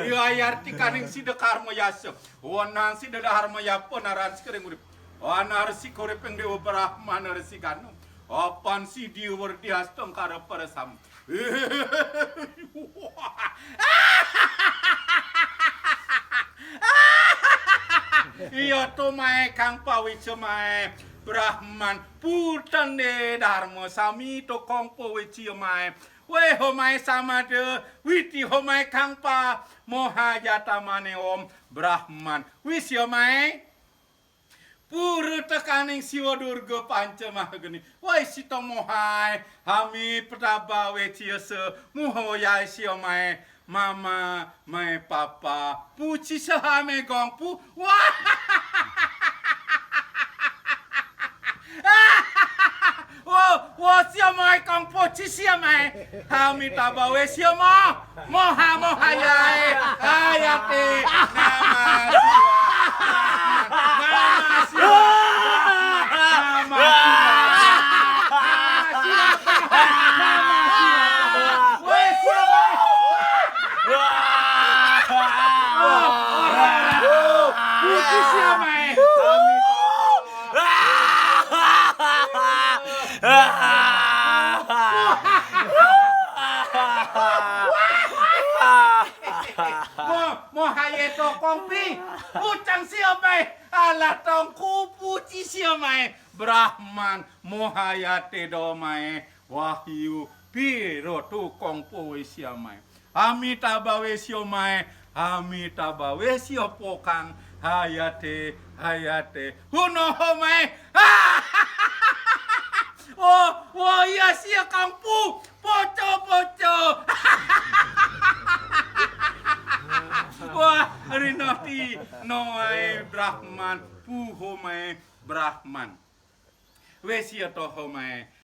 Iyo ayarti kaning si dekar mo yasyo. Wanan si dedahar mo yapo naran si kering urip. Anar si korep yang dewa Brahman si kanu. Apan si diwer diastong kara para sam. Iyo to mae kang pawicho mae Brahman putan de dharma sami to kong pawicho mae. We homai sama de witi homai kang pa mohajata mane om Brahman. Wisyo mae pura tekaning siwa durga panca mahagani. Wai sito mohai hami petaba weci se muhoyai sio mai mama mai papa puci sehame gongpu. Wah. Wo sio mai kong puci sio mai hami taba we sio moha mohayai ayate nama Mohaye to kongpi ucang siomai ala tong kupu ci siomai Brahman mohayate domai wahyu piro tu kongpo we siomai Amitabha we siomai Amitabha we siopokang hayate hayate huno homai oh ya sia kangpu poco Wah, rinoti noai Brahman, puhomai Brahman. Wesia to homai